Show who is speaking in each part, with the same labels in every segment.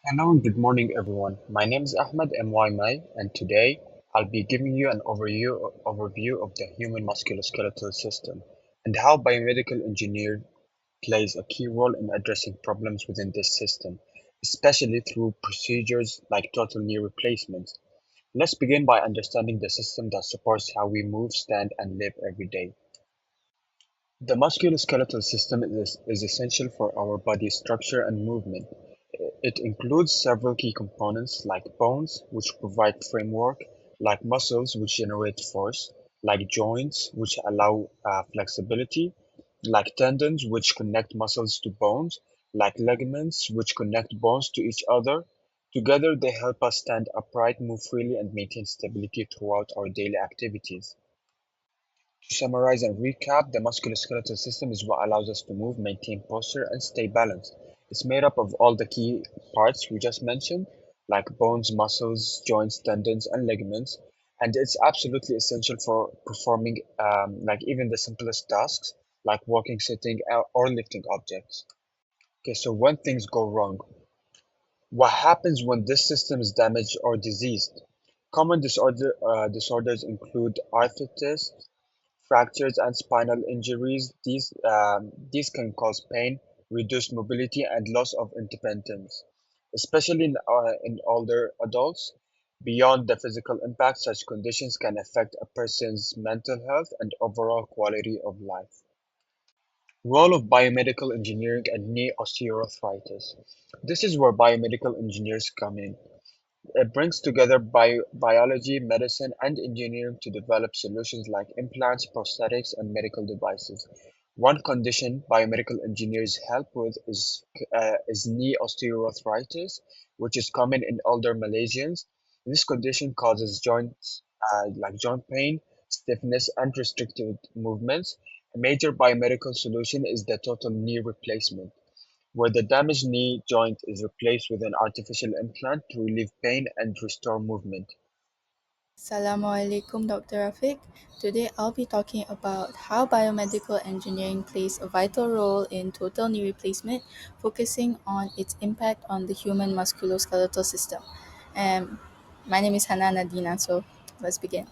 Speaker 1: Hello and good morning, everyone. My name is Ahmed MY, and today I'll be giving you an overview of the human musculoskeletal system and how biomedical engineering plays a key role in addressing problems within this system, especially through procedures like total knee replacements. Let's begin by understanding the system that supports how we move, stand, and live every day. The musculoskeletal system is essential for our body's structure and movement. It includes several key components like bones, which provide framework, like muscles, which generate force, like joints, which allow flexibility, like tendons, which connect muscles to bones, like ligaments, which connect bones to each other. Together, they help us stand upright, move freely, and maintain stability throughout our daily activities. To summarize and recap, the musculoskeletal system is what allows us to move, maintain posture, and stay balanced. It's made up of all the key parts we just mentioned, like bones, muscles, joints, tendons, and ligaments, and it's absolutely essential for performing like even the simplest tasks, like walking, sitting, or lifting objects. Okay, so when things go wrong, what happens when this system is damaged or diseased? Common disorders include arthritis, fractures and spinal injuries. These can cause pain, reduced mobility, and loss of independence, especially in older adults. Beyond the physical impact, such conditions can affect a person's mental health and overall quality of life. Role of biomedical engineering and knee osteoarthritis. This is where biomedical engineers come in. It brings together biology, medicine, and engineering to develop solutions like implants, prosthetics, and medical devices. One condition biomedical engineers help with is knee osteoarthritis, which is common in older Malaysians. This condition causes like joint pain, stiffness, and restricted movements. A major biomedical solution is the total knee replacement, where the damaged knee joint is replaced with an artificial implant to relieve pain and restore movement.
Speaker 2: Assalamualaikum Dr. Rafiq. Today I'll be talking about how biomedical engineering plays a vital role in total knee replacement, focusing on its impact on the human musculoskeletal system. Um, my name is Hana Nadina, so let's begin.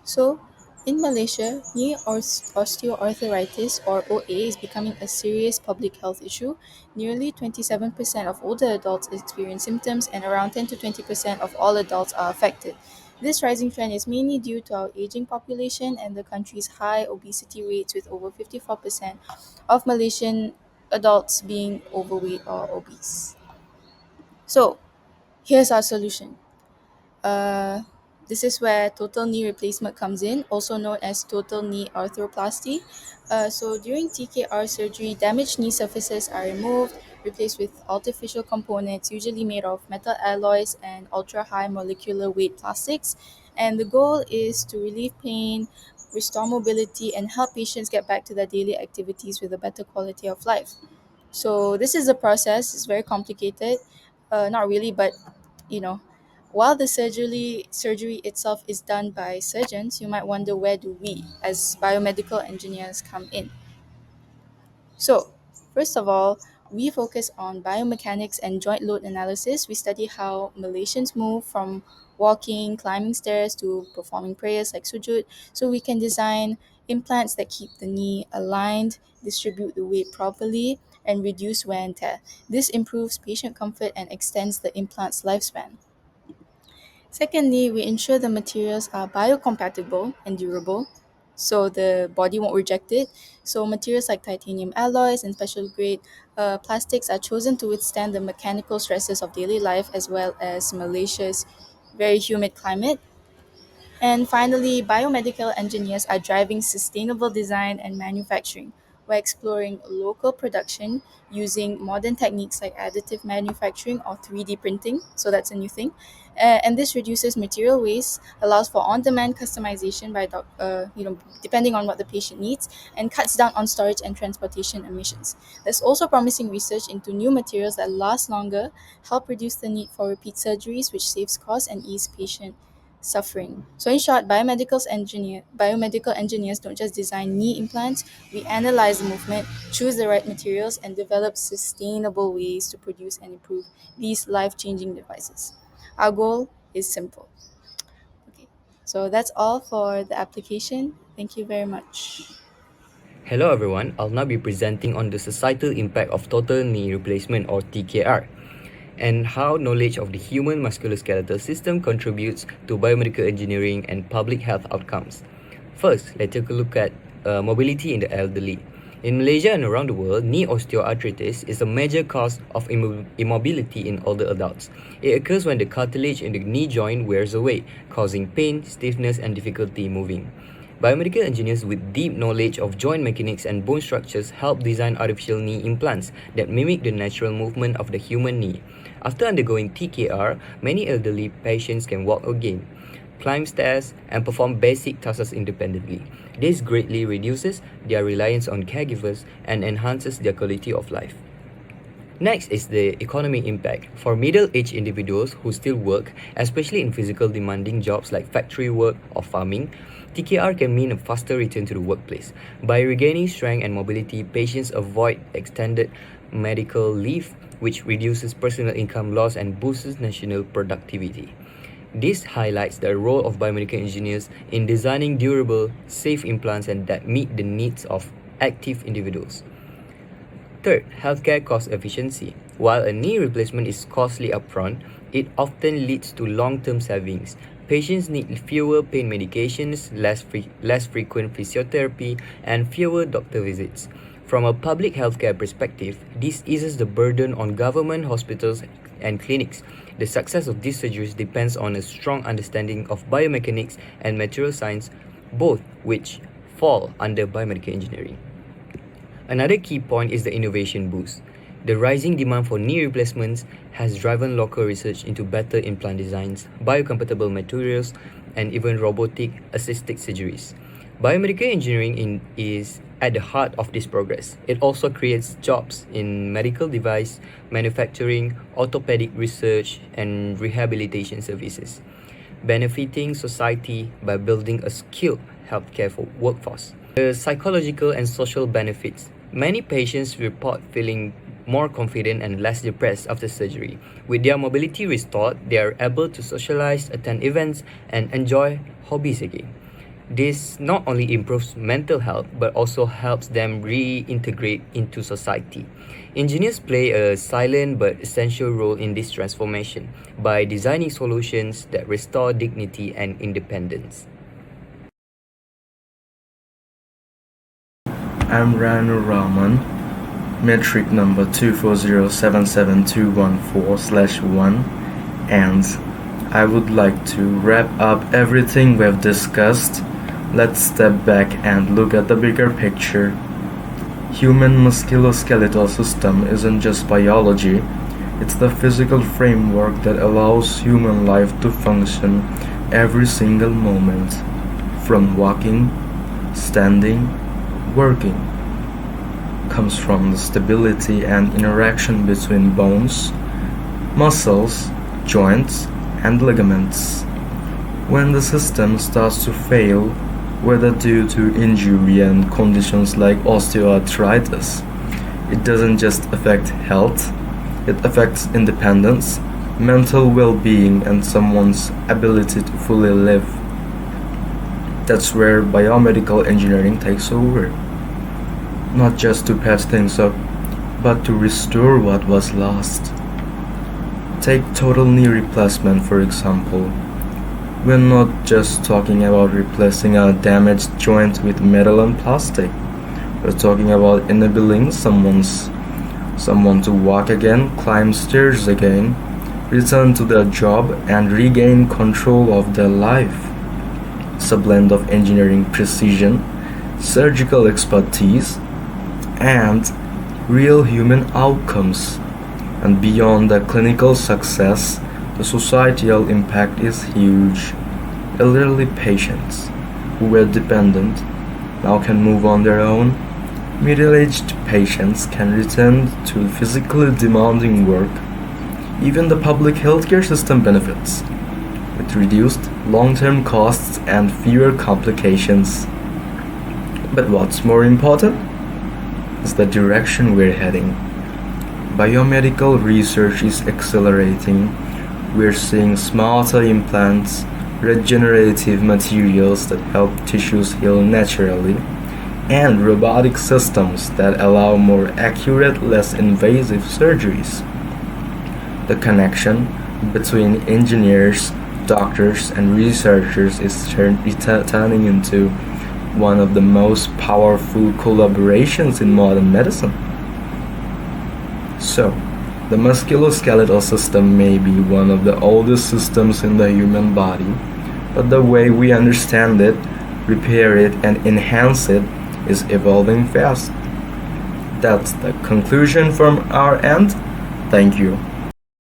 Speaker 2: So, in Malaysia, knee osteoarthritis or OA is becoming a serious public health issue. Nearly 27% of older adults experience symptoms, and around 10 to 20% of all adults are affected. This rising trend is mainly due to our aging population and the country's high obesity rates, with over 54% of Malaysian adults being overweight or obese. So, here's our solution. Uh, this is where total knee replacement comes in, also known as total knee arthroplasty. So during TKR surgery, damaged knee surfaces are removed, replaced with artificial components, usually made of metal alloys and ultra high molecular weight plastics. And the goal is to relieve pain, restore mobility, and help patients get back to their daily activities with a better quality of life. So this is a process. It's very complicated. Not really, but you know, while the surgery itself is done by surgeons, you might wonder, where do we as biomedical engineers come in? So, first of all, we focus on biomechanics and joint load analysis. We study how Malaysians move from walking, climbing stairs to performing prayers like sujud, so we can design implants that keep the knee aligned, distribute the weight properly, and reduce wear and tear. This improves patient comfort and extends the implant's lifespan. Secondly, we ensure the materials are biocompatible and durable, so the body won't reject it. So, materials like titanium alloys and special grade plastics are chosen to withstand the mechanical stresses of daily life as well as Malaysia's very humid climate. And finally, biomedical engineers are driving sustainable design and manufacturing. We're exploring local production using modern techniques like additive manufacturing or 3D printing. So that's a new thing. And this reduces material waste, allows for on-demand customization depending on what the patient needs, and cuts down on storage and transportation emissions. There's also promising research into new materials that last longer, help reduce the need for repeat surgeries, which saves costs and ease patient suffering. So in short, biomedical engineers don't just design knee implants, we analyze the movement, choose the right materials, and develop sustainable ways to produce and improve these life-changing devices. Our goal is simple. Okay. So that's all for the application. Thank you very much.
Speaker 3: Hello everyone, I'll now be presenting on the societal impact of total knee replacement or TKR and how knowledge of the human musculoskeletal system contributes to biomedical engineering and public health outcomes. First, let's take a look at mobility in the elderly. In Malaysia and around the world, knee osteoarthritis is a major cause of immobility in older adults. It occurs when the cartilage in the knee joint wears away, causing pain, stiffness, and difficulty moving. Biomedical engineers with deep knowledge of joint mechanics and bone structures help design artificial knee implants that mimic the natural movement of the human knee. After undergoing TKR, many elderly patients can walk again, climb stairs, and perform basic tasks independently. This greatly reduces their reliance on caregivers and enhances their quality of life. Next is the economic impact. For middle-aged individuals who still work, especially in physical demanding jobs like factory work or farming, TKR can mean a faster return to the workplace. By regaining strength and mobility, patients avoid extended medical leave, which reduces personal income loss and boosts national productivity. This highlights the role of biomedical engineers in designing durable, safe implants and that meet the needs of active individuals. Third, healthcare cost efficiency. While a knee replacement is costly upfront, it often leads to long-term savings. Patients need fewer pain medications, less frequent physiotherapy, and fewer doctor visits. From a public healthcare perspective, this eases the burden on government hospitals and clinics. The success of these surgeries depends on a strong understanding of biomechanics and material science, both which fall under biomedical engineering. Another key point is the innovation boost. The rising demand for knee replacements has driven local research into better implant designs, biocompatible materials, and even robotic assisted surgeries. Biomedical engineering is at the heart of this progress. It also creates jobs in medical device manufacturing, orthopedic research, and rehabilitation services, benefiting society by building a skilled healthcare workforce. The psychological and social benefits. Many patients report feeling more confident and less depressed after surgery. With their mobility restored, they are able to socialize, attend events, and enjoy hobbies again. This not only improves mental health but also helps them reintegrate into society. Engineers play a silent but essential role in this transformation by designing solutions that restore dignity and independence.
Speaker 4: I'm Ranu Rahman, metric number 240772141/1, and I would like to wrap up everything we've discussed. Let's step back and look at the bigger picture. Human musculoskeletal system isn't just biology, it's the physical framework that allows human life to function every single moment, from walking, standing, working. Comes from the stability and interaction between bones, muscles, joints, and ligaments. When the system starts to fail, whether due to injury and conditions like osteoarthritis, it doesn't just affect health, it affects independence, mental well-being, and someone's ability to fully live. That's where biomedical engineering takes over. Not just to patch things up, but to restore what was lost. Take total knee replacement for example. We're not just talking about replacing a damaged joint with metal and plastic. We're talking about enabling someone to walk again, climb stairs again, return to their job, and regain control of their life. It's a blend of engineering precision, surgical expertise, and real human outcomes. And beyond the clinical success, the societal impact is huge. Elderly patients who were dependent now can move on their own. Middle-aged patients can return to physically demanding work. Even the public healthcare system benefits, with reduced long-term costs, and fewer complications. But what's more important is the direction we're heading. Biomedical research is accelerating. We're seeing smarter implants, regenerative materials that help tissues heal naturally, and robotic systems that allow more accurate, less invasive surgeries. The connection between engineers, doctors, and researchers is turning into one of the most powerful collaborations in modern medicine. So, the musculoskeletal system may be one of the oldest systems in the human body, but the way we understand it, repair it, and enhance it is evolving fast. That's the conclusion from our end. Thank you.